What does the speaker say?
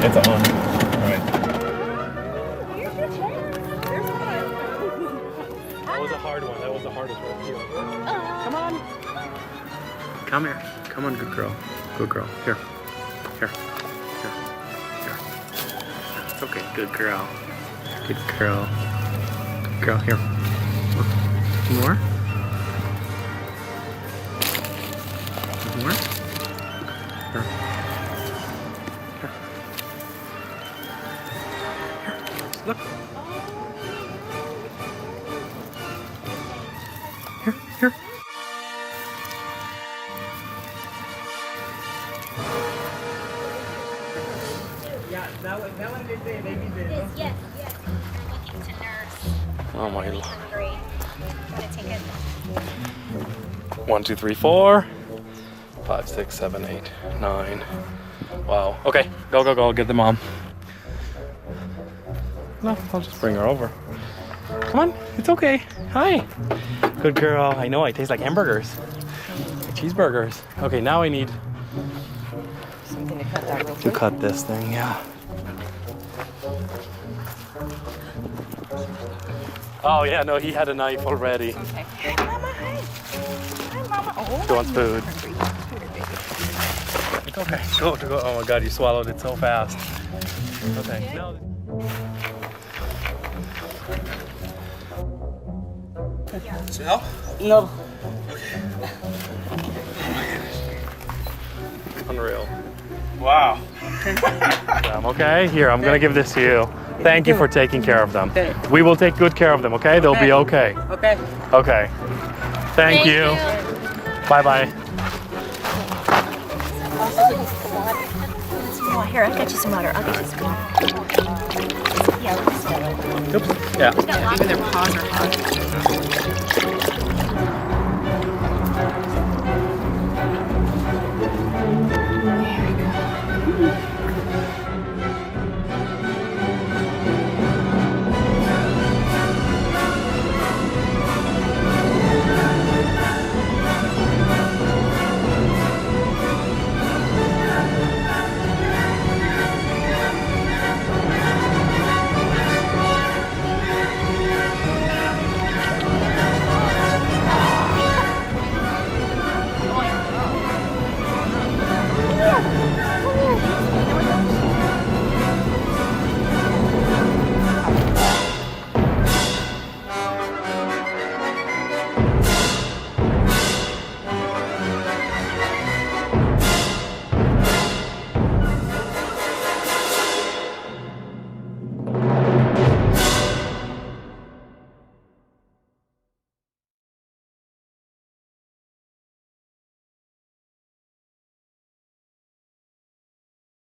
It's on. All right. Here's your chance. There's one. That was a hard one. That was the hardest one. Here. Come on. Come here. Come on, good girl. Good girl. Here. Here. Here. Here. It's okay. Good girl. Good girl. Good girl. Here. More? More? Here. Here. Here. Look. Here. Here. That one did say baby did. Yes. Looking to nurse. Oh my lord. Hungry. Want to take it? 1, 2, 3, 4, 5, 6, 7, 8, 9. Wow. Okay, go. Get the mom. No, I'll just bring her over. Come on, it's okay. Hi. Good girl. I know I taste like hamburgers, like cheeseburgers. Okay, now I need Something to cut that real to quick. cut this thing. Yeah. Oh yeah, no, he had a knife already. Okay. Hi, Mama. Hi. Hi, Mama. Oh, He wants food. hungry. It's okay. Go. Oh my God, you swallowed it so fast. Okay. Now. Smell? No. Unreal. Wow. Okay, here, I'm gonna give this to you. Thank you for taking care of them. Okay. We will take good care of them, okay? They'll be okay. Okay. Okay. Thank you. Bye-bye. Oh, here, I'll get you some water. I'll get you some water. Yeah, let's do it. Oops. Yeah. Even their paws are hot.